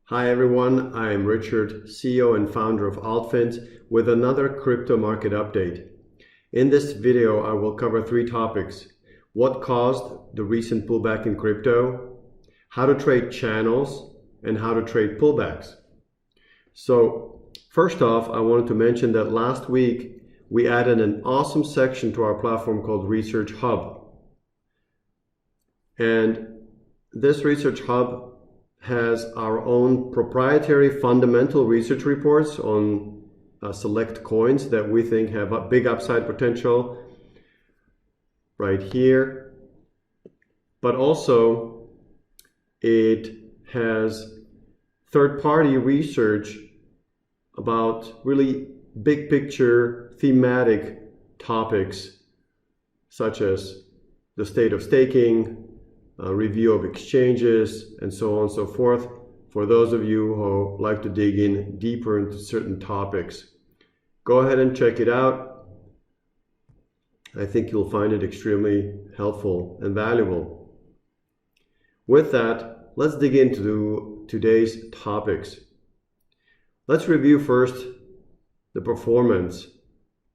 Hi everyone, I am Richard, CEO and founder of altFINS, with another crypto market update. In this video, I will cover three topics: what caused the recent pullback in crypto, how to trade channels, and how to trade pullbacks. So first off, I wanted to mention that last week we added an awesome section to our platform called Research Hub. And this Research Hub has our own proprietary fundamental research reports on select coins that we think have a big upside potential right here. But also it has third-party research about really big picture thematic topics such as the state of staking, review of exchanges, and so on and so forth, for those of you who like to dig in deeper into certain topics. Go ahead and check it out. I think you'll find it extremely helpful and valuable. With that, let's dig into today's topics. Let's review first the performance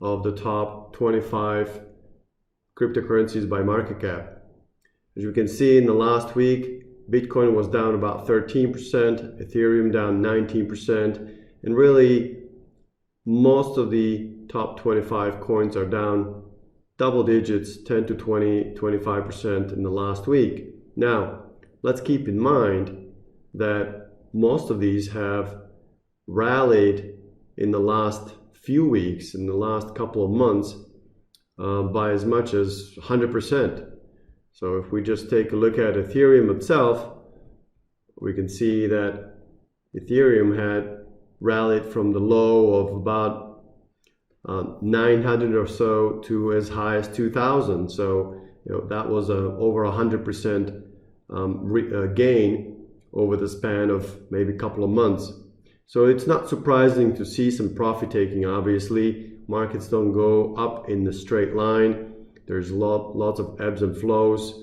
of the top 25 cryptocurrencies by market cap. As you can see, in the last week, Bitcoin was down about 13%, Ethereum down 19%, and really most of the top 25 coins are down double digits, 10 to 20, 25% in the last week. Now, let's keep in mind that most of these have rallied in the last few weeks, in the last couple of months, by as much as 100%. So if we just take a look at Ethereum itself, we can see that Ethereum had rallied from the low of about 900 or so to as high as 2,000. So that was over 100% gain over the span of maybe a couple of months. So it's not surprising to see some profit taking. Obviously, markets don't go up in a straight line. There's lots of ebbs and flows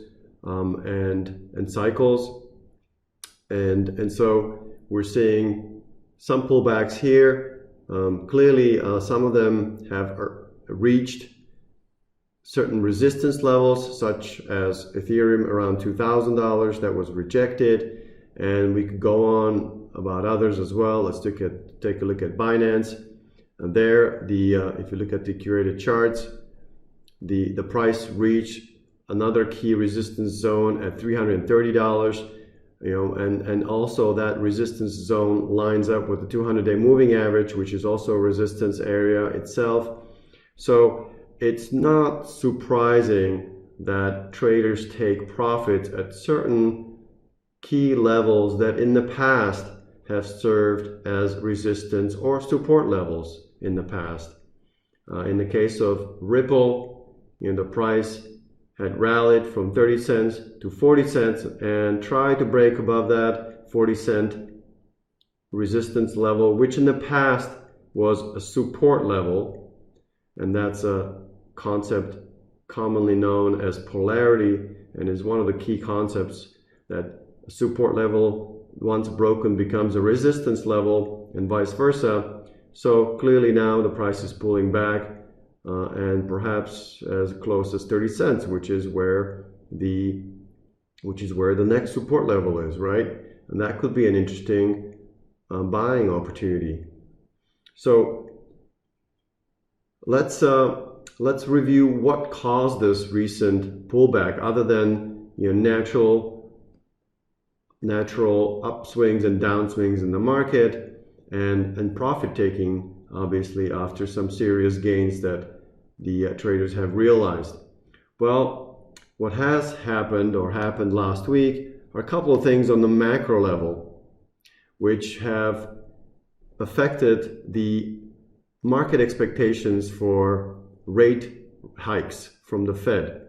and cycles, and so we're seeing some pullbacks here. Clearly, some of them have reached certain resistance levels, such as Ethereum around $2,000 that was rejected, and we could go on about others as well. Let's take a look at Binance, and there if you look at the curated charts, the price reached another key resistance zone at $330, and also that resistance zone lines up with the 200-day moving average, which is also a resistance area itself. So it's not surprising that traders take profits at certain key levels that in the past have served as resistance or support levels in the past. In the case of Ripple, the price had rallied from 30 cents to 40 cents and tried to break above that 40-cent resistance level, which in the past was a support level, and that's a concept commonly known as polarity, and is one of the key concepts that a support level, once broken, becomes a resistance level, and vice versa. So clearly now the price is pulling back, and perhaps as close as 30 cents, which is where the next support level is, right? And that could be an interesting buying opportunity. So let's review what caused this recent pullback, other than natural upswings and downswings in the market, and profit taking, obviously, after some serious gains that the traders have realized. Well, what has happened or happened last week are a couple of things on the macro level which have affected the market expectations for rate hikes from the Fed.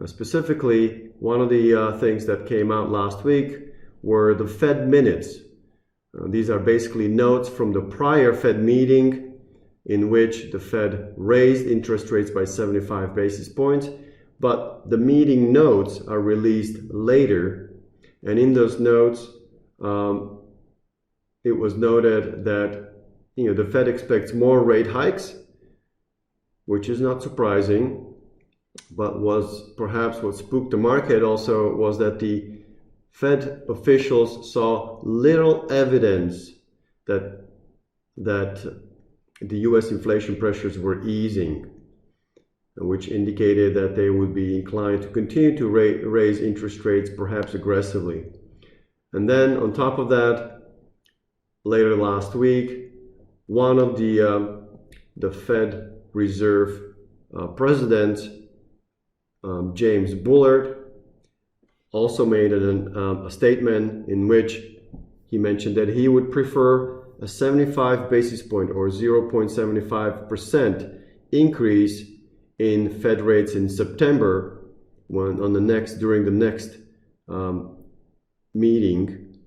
Specifically, one of the things that came out last week were the Fed minutes. These are basically notes from the prior Fed meeting, in which the Fed raised interest rates by 75 basis points, but the meeting notes are released later, and in those notes it was noted that the Fed expects more rate hikes, which is not surprising, but was perhaps what spooked the market also was that the Fed officials saw little evidence that the US inflation pressures were easing, which indicated that they would be inclined to continue to raise interest rates, perhaps aggressively. And then on top of that, later last week, one of the Fed Reserve presidents, James Bullard, also made a statement in which he mentioned that he would prefer a 75 basis point or 0.75% increase in Fed rates in September during the next meeting,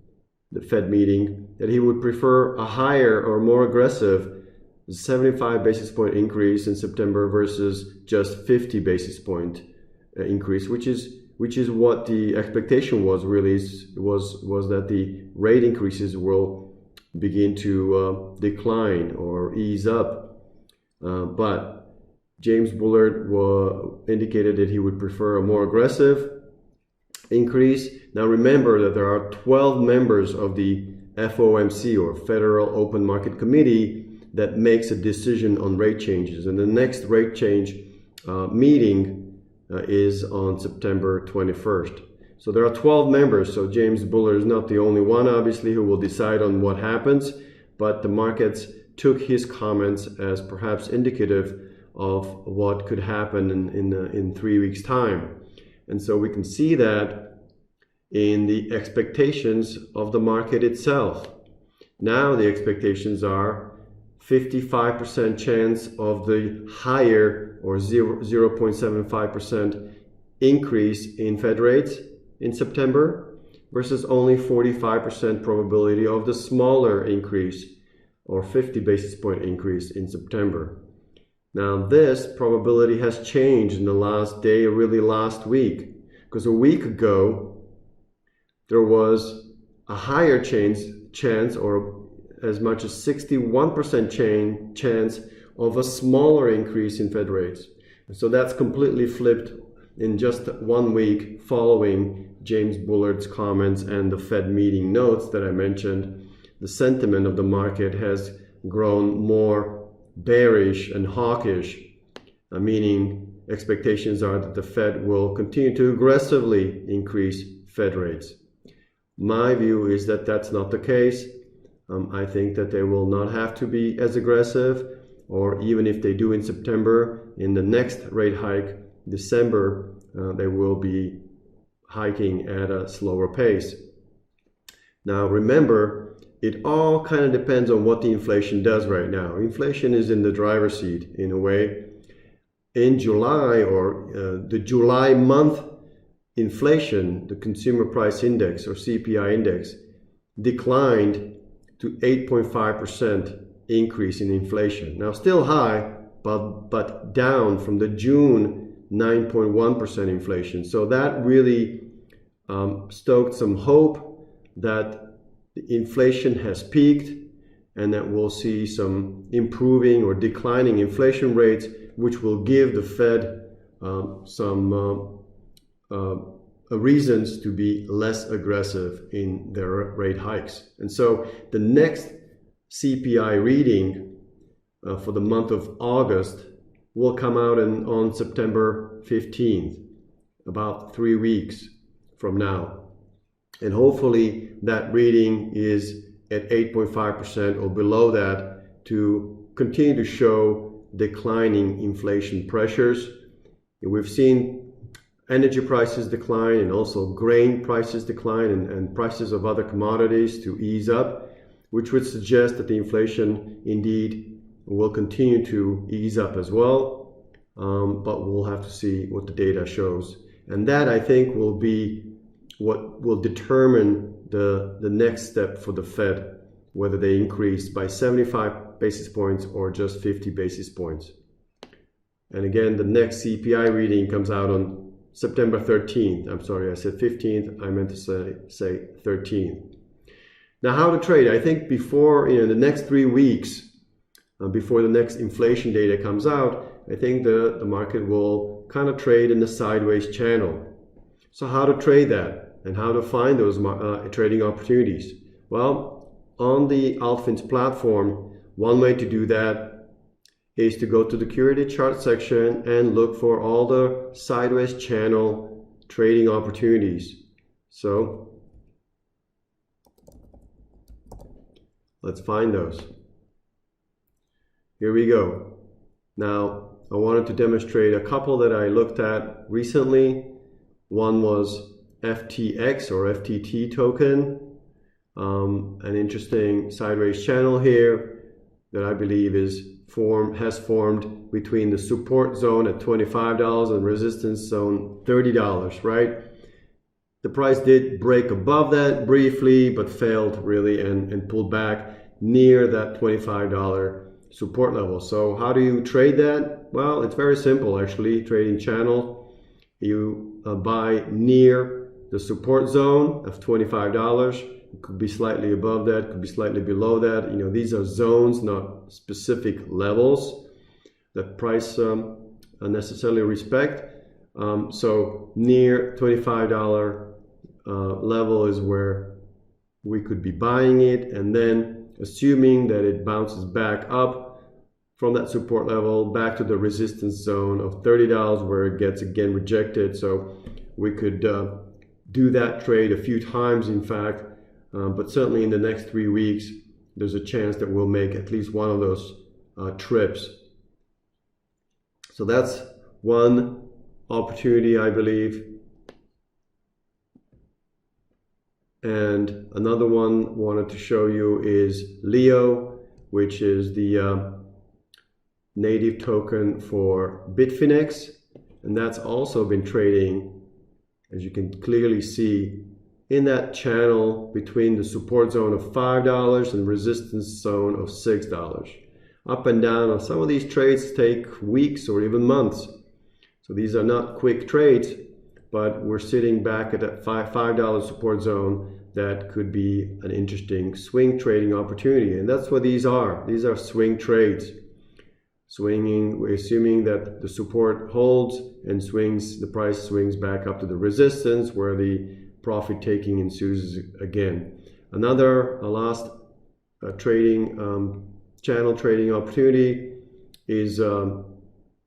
the Fed meeting, that he would prefer a higher or more aggressive 75 basis point increase in September versus just 50 basis point increase, which is what the expectation was that the rate increases will begin to decline or ease up. But James Bullard indicated that he would prefer a more aggressive increase. Now remember that there are 12 members of the FOMC, or Federal Open Market Committee, that makes a decision on rate changes. And the next rate change meeting is on September 21st. So there are 12 members, so James Bullard is not the only one, obviously, who will decide on what happens, but the markets took his comments as perhaps indicative of what could happen in 3 weeks' time. And so we can see that in the expectations of the market itself. Now the expectations are 55% chance of the higher or 0.75% increase in Fed rates in September versus only 45% probability of the smaller increase or 50 basis point increase in September. Now this probability has changed in the last day, or really last week, because a week ago there was a higher chance or as much as 61% chance of a smaller increase in Fed rates. And so that's completely flipped in just 1 week following James Bullard's comments and the Fed meeting notes that I mentioned. The sentiment of the market has grown more bearish and hawkish, meaning expectations are that the Fed will continue to aggressively increase Fed rates. My view is that that's not the case. I think that they will not have to be as aggressive, or even if they do in September, in the next rate hike, December, they will be hiking at a slower pace. Now remember, it all kind of depends on what the inflation does right now. Inflation is in the driver's seat in a way. In July, or the July month inflation, the consumer price index or CPI index, declined to 8.5% increase in inflation. Now still high, but down from the June 9.1% inflation. So that really stoked some hope that the inflation has peaked and that we'll see some improving or declining inflation rates, which will give the Fed some reasons to be less aggressive in their rate hikes. And so the next CPI reading for the month of August will come out on September 15th, about 3 weeks from now. And hopefully that reading is at 8.5% or below that to continue to show declining inflation pressures. We've seen energy prices decline and also grain prices decline and prices of other commodities to ease up, which would suggest that the inflation indeed will continue to ease up as well. But we'll have to see what the data shows. And that, I think, will be what will determine the next step for the Fed, whether they increase by 75 basis points or just 50 basis points. And again, the next CPI reading comes out on September 13th. I'm sorry, I said 15th. I meant to say 13th. Now, how to trade? I think before the next 3 weeks, before the next inflation data comes out, I think the market will kind of trade in the sideways channel. So how to trade that and how to find those trading opportunities? Well, on the altFINS platform, one way to do that is to go to the curated chart section and look for all the sideways channel trading opportunities. So let's find those. Here we go. Now, I wanted to demonstrate a couple that I looked at recently. One was FTX or FTT token, an interesting sideways channel here that I believe has formed between the support zone at $25 and resistance zone $30, right? The price did break above that briefly, but failed really and pulled back near that $25 support level. So how do you trade that? Well, it's very simple actually. Trading channel, you buy near the support zone of $25. It could be slightly above that, could be slightly below that. These are zones, not specific levels that price necessarily respect. So near $25 level is where we could be buying it, and then assuming that it bounces back up from that support level back to the resistance zone of $30 where it gets again rejected. So we could do that trade a few times, in fact, but certainly in the next 3 weeks there's a chance that we'll make at least one of those trips. So that's one opportunity, I believe. And another one I wanted to show you is Leo, which is the native token for Bitfinex, and that's also been trading, as you can clearly see, in that channel between the support zone of $5 and resistance zone of $6. Up and down. Some of these trades take weeks or even months, so these are not quick trades, but we're sitting back at that $5 support zone. That could be an interesting swing trading opportunity, and that's what these are. These are swing trades. Swinging, we're assuming that the support holds and swings, the price swings back up to the resistance where the profit taking ensues again. Another last trading channel trading opportunity is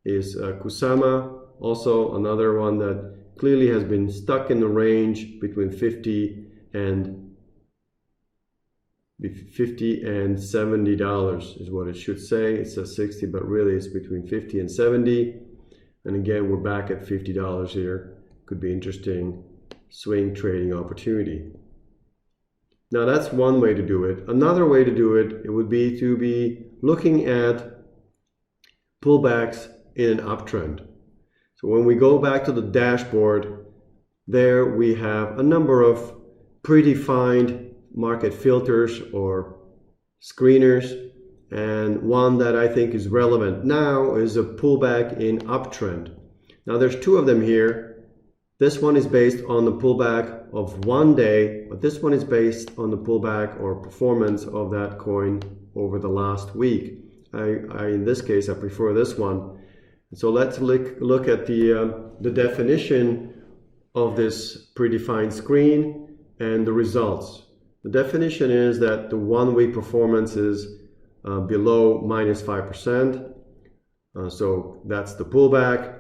Kusama, also another one that clearly has been stuck in the range between 50 and $70 is what it should say. It says 60, but really it's between 50 and 70. And again, we're back at $50 here. Could be interesting swing trading opportunity. Now that's one way to do it. Another way to do it, it would be to be looking at pullbacks in an uptrend. So when we go back to the dashboard, there we have a number of predefined market filters or screeners, and one that I think is relevant now is a pullback in uptrend. Now there's two of them here. This one is based on the pullback of 1 day, but this one is based on the pullback or performance of that coin over the last week. In this case, I prefer this one. So let's look at the definition of this predefined screen and the results. The definition is that the 1 week performance is below -5%. So that's the pullback,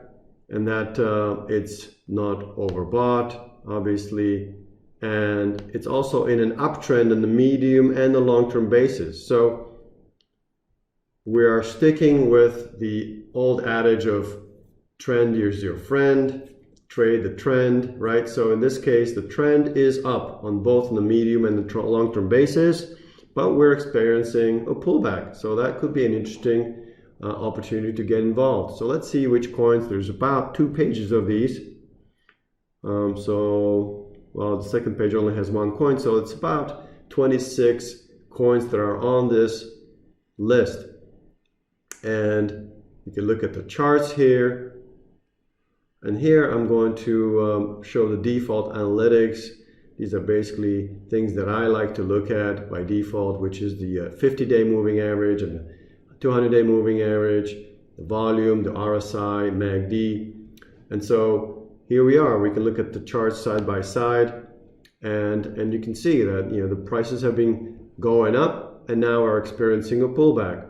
and that it's not overbought, obviously, and it's also in an uptrend in the medium and the long-term basis. So we are sticking with the old adage of trend is your friend, trade the trend, right? So in this case, the trend is up on both the medium and the long-term basis, but we're experiencing a pullback. So that could be an interesting opportunity to get involved. So let's see which coins. There's about 2 pages of these. Well, the second page only has 1 coin, so it's about 26 coins that are on this list. And you can look at the charts here. And here I'm going to show the default analytics. These are basically things that I like to look at by default, which is the 50-day moving average and the 200-day moving average, the volume, the RSI, MACD. And so here we are. We can look at the charts side by side, and you can see that the prices have been going up and now are experiencing a pullback.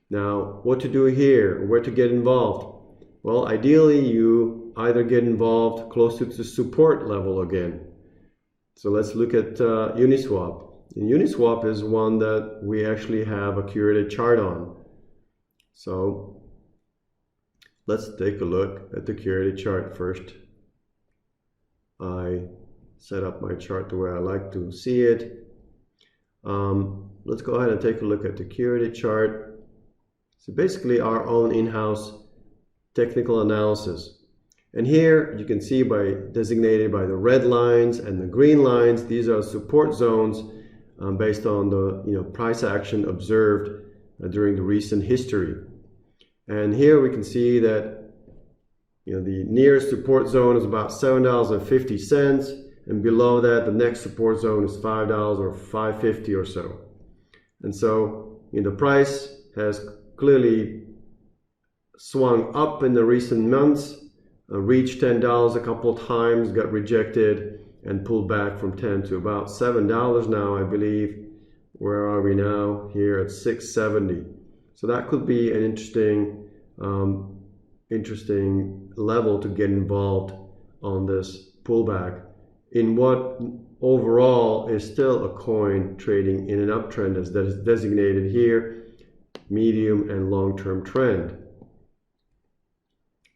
Now, what to do here? Where to get involved? Well, ideally, you either get involved close to the support level again. So let's look at Uniswap. And Uniswap is one that we actually have a curated chart on. So let's take a look at the curated chart first. I set up my chart the way I like to see it. Let's go ahead and take a look at the curated chart. So basically our own in-house technical analysis. And here you can see designated by the red lines and the green lines, these are support zones based on the price action observed during the recent history. And here we can see that the nearest support zone is about $7.50, and below that the next support zone is $5 or $5.50 or so. And so the price has clearly swung up in the recent months, reached $10 a couple of times, got rejected, and pulled back from 10 to about $7 now, I believe. Where are we now? Here at $6.70. So that could be an interesting level to get involved on this pullback in what overall is still a coin trading in an uptrend, as that is designated here, medium and long-term trend.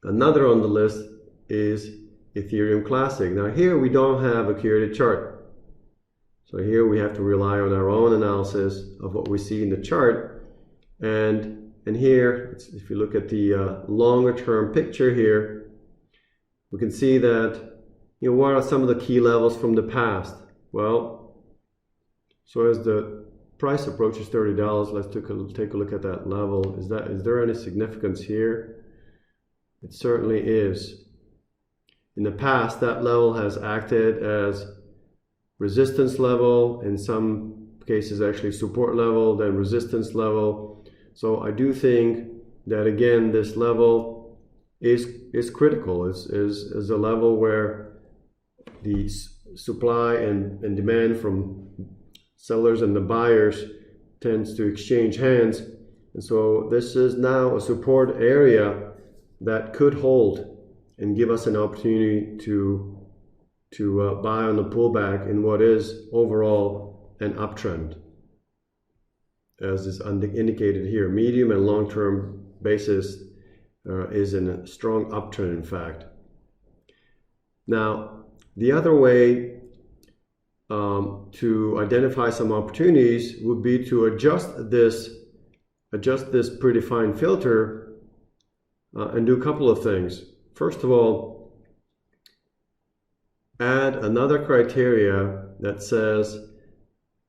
Another on the list is Ethereum Classic. Now here we don't have a curated chart. So here we have to rely on our own analysis of what we see in the chart. And here, if you look at the longer term picture here, we can see that, what are some of the key levels from the past? Well, so as the price approaches $30, let's take a look at that level. Is there any significance here? It certainly is. In the past, that level has acted as resistance level, in some cases actually support level, then resistance level. So I do think that again, this level is critical, is a level where the supply and demand from sellers and the buyers tends to exchange hands. And so this is now a support area that could hold and give us an opportunity to buy on the pullback in what is overall an uptrend, as is indicated here. Medium and long-term basis is in a strong uptrend, in fact. Now, the other way to identify some opportunities would be to adjust this predefined filter and do a couple of things. First of all, add another criteria that says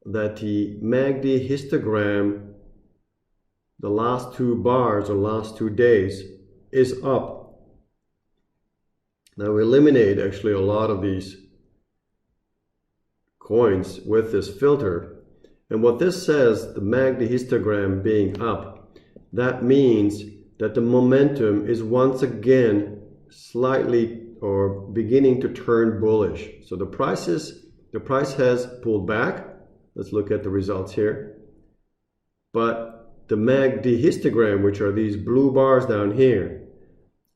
that the MACD histogram, the last two bars or last 2 days, is up. Now we eliminate actually a lot of these coins with this filter. And what this says, the MACD histogram being up, that means that the momentum is once again slightly or beginning to turn bullish. So the price has pulled back. Let's look at the results here. But the MACD histogram, which are these blue bars down here,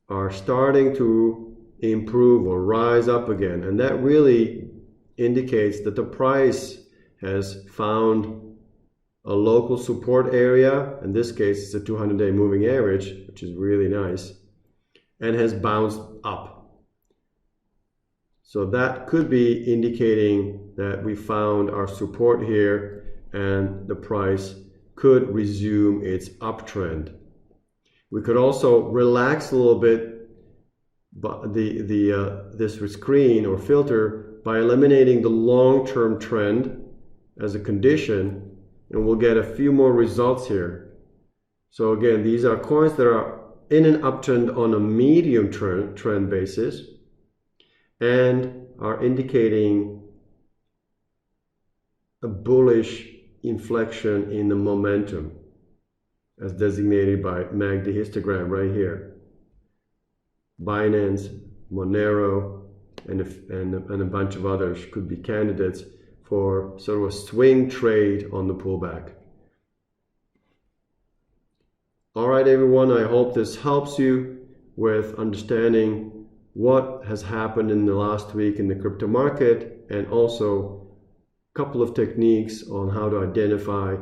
are starting to improve or rise up again. And that really indicates that the price has found a local support area. In this case, it's a 200-day moving average, which is really nice, and has bounced up. So that could be indicating that we found our support here and the price could resume its uptrend. We could also relax a little bit this screen or filter by eliminating the long-term trend as a condition, and we'll get a few more results here. So again, these are coins that are in an uptrend on a medium trend basis and are indicating a bullish inflection in the momentum, as designated by MACD histogram right here. Binance, Monero, and a bunch of others could be candidates for sort of a swing trade on the pullback. All right, everyone, I hope this helps you with understanding what has happened in the last week in the crypto market, and also a couple of techniques on how to identify,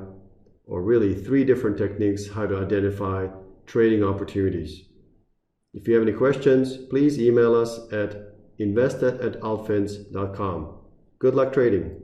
or really 3 different techniques, how to identify trading opportunities. If you have any questions, please email us at invested@altfins.com. Good luck trading.